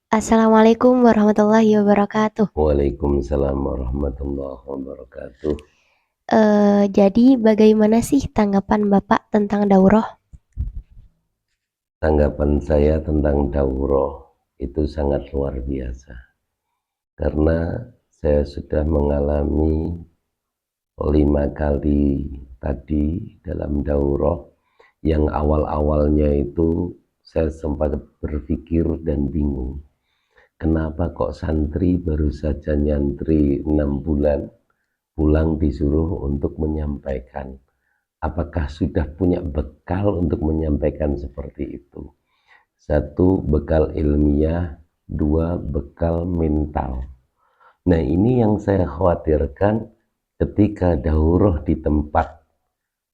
Assalamualaikum warahmatullahi wabarakatuh. Waalaikumsalam warahmatullahi wabarakatuh. Jadi bagaimana sih tanggapan Bapak tentang daurah? Tanggapan saya tentang daurah itu sangat luar biasa karena saya sudah mengalami 5 kali tadi dalam daurah yang awal-awalnya itu saya sempat berpikir dan bingung. Kenapa kok santri baru saja nyantri 6 bulan pulang disuruh untuk menyampaikan? Apakah sudah punya bekal untuk menyampaikan seperti itu? Satu, bekal ilmiah. Dua, bekal mental. Nah, ini yang saya khawatirkan ketika daurah di tempat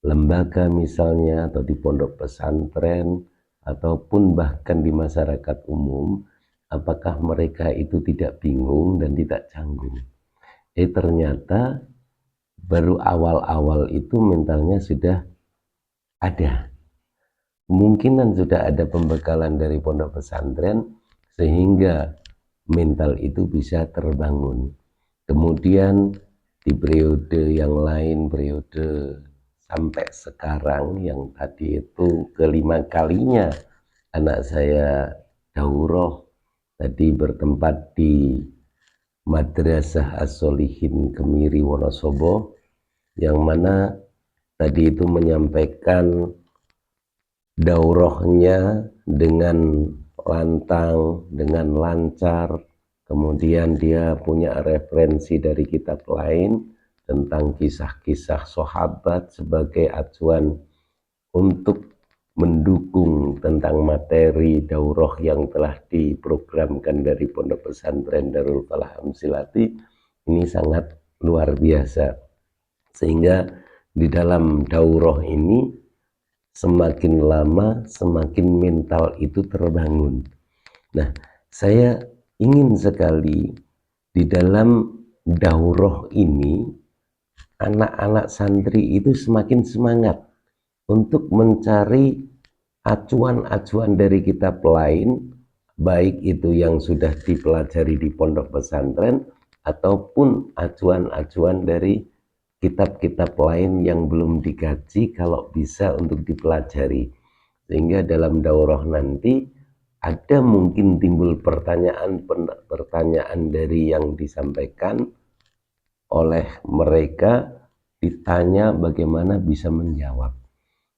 lembaga misalnya, atau di pondok pesantren, ataupun bahkan di masyarakat umum, apakah mereka itu tidak bingung dan tidak canggung? Ternyata baru awal-awal itu mentalnya sudah ada. Kemungkinan sudah ada pembekalan dari pondok pesantren sehingga mental itu bisa terbangun. Kemudian di periode yang lain, periode sampai sekarang yang tadi itu kelima kalinya anak saya daurah, tadi bertempat di Madrasah As-Solihin Kemiri Wonosobo, yang mana tadi itu menyampaikan daurahnya dengan lantang, dengan lancar. Kemudian dia punya referensi dari kitab lain tentang kisah-kisah sahabat sebagai acuan untuk mendukung tentang materi daurah yang telah diprogramkan dari Pondok Pesantren Darul Falah Amsilati. Ini sangat luar biasa, sehingga di dalam daurah ini semakin lama semakin mental itu terbangun. Nah, saya ingin sekali di dalam daurah ini anak-anak santri itu semakin semangat untuk mencari acuan-acuan dari kitab lain, baik itu yang sudah dipelajari di pondok pesantren ataupun acuan-acuan dari kitab-kitab lain yang belum dikaji kalau bisa untuk dipelajari, sehingga dalam daurah nanti ada mungkin timbul pertanyaan dari yang disampaikan oleh mereka, ditanya bagaimana bisa menjawab,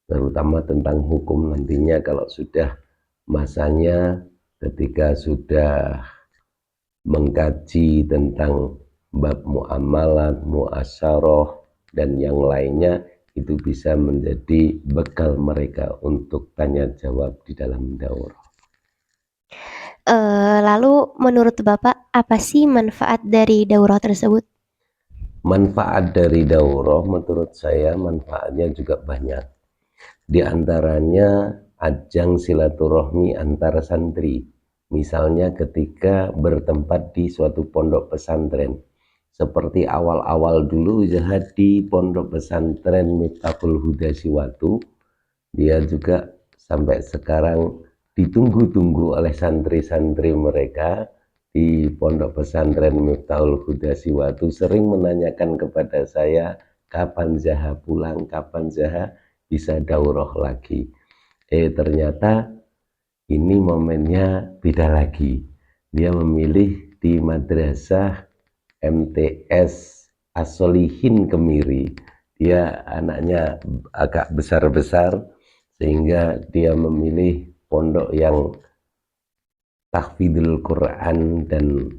terutama tentang hukum nantinya kalau sudah masanya, ketika sudah mengkaji tentang bab muamalat, muasyarah, dan yang lainnya, itu bisa menjadi bekal mereka untuk tanya jawab di dalam daurah. Lalu menurut Bapak apa sih manfaat dari daurah tersebut? Manfaat dari daurah menurut saya manfaatnya juga banyak. Di antaranya ajang silaturahmi antar santri. Misalnya ketika bertempat di suatu pondok pesantren. Seperti awal-awal dulu Zahad di pondok pesantren Miftahul Huda Siwatu, dia juga sampai sekarang ditunggu-tunggu oleh santri-santri mereka di pondok pesantren Miftahul Huda Siwatu, sering menanyakan kepada saya, kapan Zaha pulang, kapan Zaha bisa daurah lagi. Ternyata ini momennya beda lagi. Dia memilih di madrasah MTS As-Solihin Kemiri. Dia anaknya agak besar-besar, sehingga dia memilih pondok yang tahfidzul Quran dan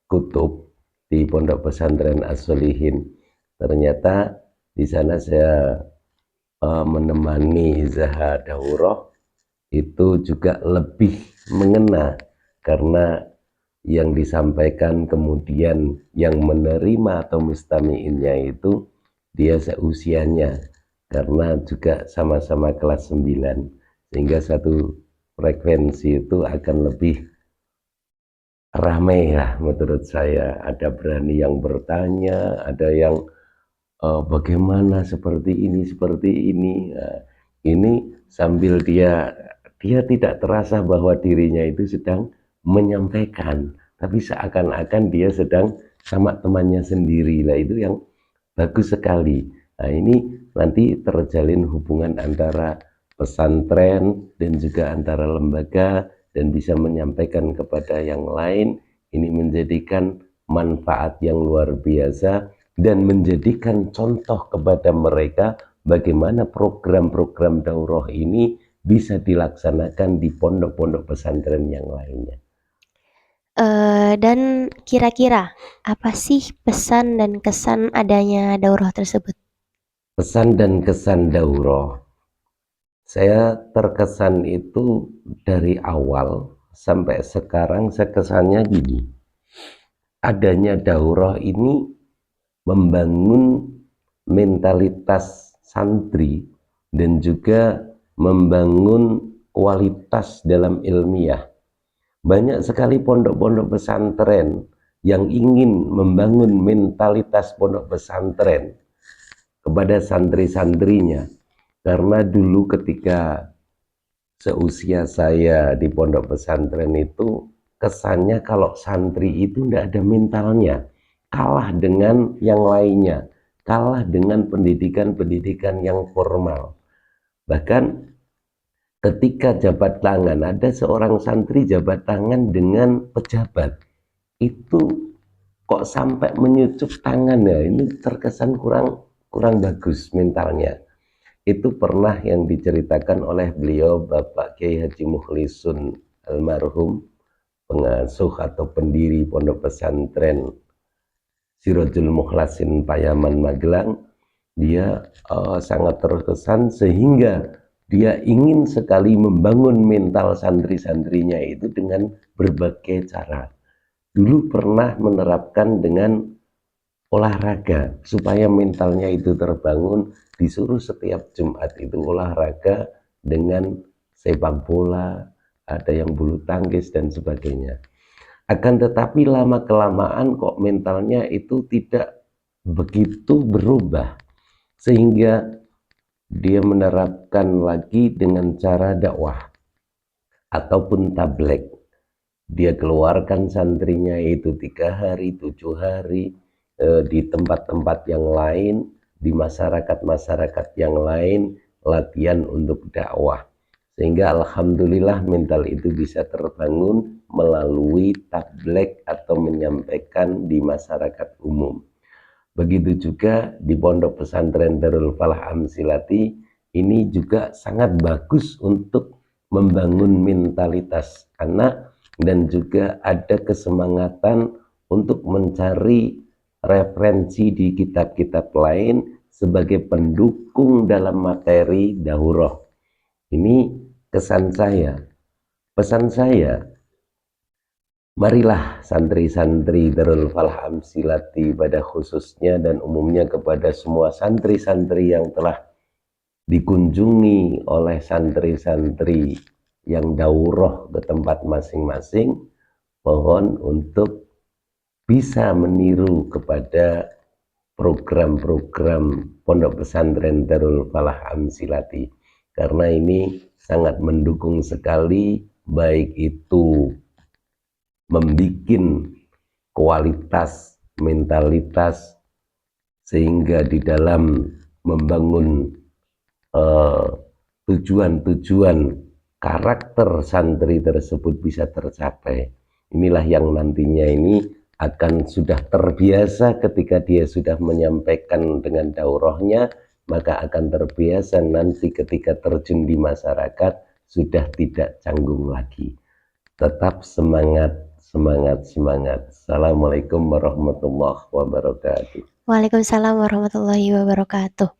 kutub di pondok pesantren As-Solihin. Ternyata di sana saya menemani Zaha daurah, itu juga lebih mengena karena yang disampaikan kemudian yang menerima atau mustami'innya itu dia seusianya, karena juga sama-sama kelas 9, sehingga satu frekuensi itu akan lebih ramai lah menurut saya. Ada berani yang bertanya, ada yang bagaimana seperti ini, seperti ini. Nah, ini sambil dia tidak terasa bahwa dirinya itu sedang menyampaikan, tapi seakan-akan dia sedang sama temannya sendiri. Lah itu yang bagus sekali. Nah, ini nanti terjalin hubungan antara pesantren dan juga antara lembaga dan bisa menyampaikan kepada yang lain. Ini menjadikan manfaat yang luar biasa dan menjadikan contoh kepada mereka bagaimana program-program daurah ini bisa dilaksanakan di pondok-pondok pesantren yang lainnya. Dan kira-kira apa sih pesan dan kesan adanya daurah tersebut? Pesan dan kesan daurah. Saya terkesan itu dari awal sampai sekarang, saya kesannya gini. Adanya daurah ini membangun mentalitas santri dan juga membangun kualitas dalam ilmiah. Banyak sekali pondok-pondok pesantren yang ingin membangun mentalitas pondok pesantren kepada santri-santrinya. Karena dulu ketika seusia saya di pondok pesantren itu, kesannya kalau santri itu tidak ada mentalnya, kalah dengan yang lainnya, kalah dengan pendidikan-pendidikan yang formal. Bahkan ketika jabat tangan, ada seorang santri jabat tangan dengan pejabat, itu kok sampai menyucuk tangan, ya ini terkesan kurang bagus mentalnya. Itu pernah yang diceritakan oleh beliau Bapak Kiai Haji Mukhlisun almarhum, pengasuh atau pendiri pondok pesantren Sirojul Mukhlasin Payaman Magelang. Dia sangat terkesan sehingga dia ingin sekali membangun mental santri-santrinya itu dengan berbagai cara. Dulu pernah menerapkan dengan olahraga supaya mentalnya itu terbangun, disuruh setiap Jumat itu olahraga dengan sepak bola, ada yang bulu tangkis dan sebagainya. Akan tetapi lama-kelamaan kok mentalnya itu tidak begitu berubah, sehingga dia menerapkan lagi dengan cara dakwah ataupun tablek. Dia keluarkan santrinya itu 3 hari, 7 hari di tempat-tempat yang lain, di masyarakat-masyarakat yang lain, latihan untuk dakwah. Sehingga alhamdulillah mental itu bisa terbangun melalui tablek atau menyampaikan di masyarakat umum. Begitu juga di pondok pesantren Darul Falah Amsilati, ini juga sangat bagus untuk membangun mentalitas anak dan juga ada kesemangatan untuk mencari referensi di kitab-kitab lain sebagai pendukung dalam materi daurah. Ini kesan saya, pesan saya. Marilah santri-santri Darul Falah Amsilati pada khususnya dan umumnya kepada semua santri-santri yang telah dikunjungi oleh santri-santri yang daurah ke tempat masing-masing, mohon untuk bisa meniru kepada program-program pondok pesantren Darul Falah Amsilati, karena ini sangat mendukung sekali, baik itu membikin kualitas mentalitas sehingga di dalam membangun tujuan-tujuan karakter santri tersebut bisa tercapai. Inilah yang nantinya ini akan sudah terbiasa ketika dia sudah menyampaikan dengan daurahnya, maka akan terbiasa nanti ketika terjun di masyarakat sudah tidak canggung lagi. Tetap semangat, semangat, semangat. Assalamualaikum warahmatullahi wabarakatuh. Waalaikumsalam warahmatullahi wabarakatuh.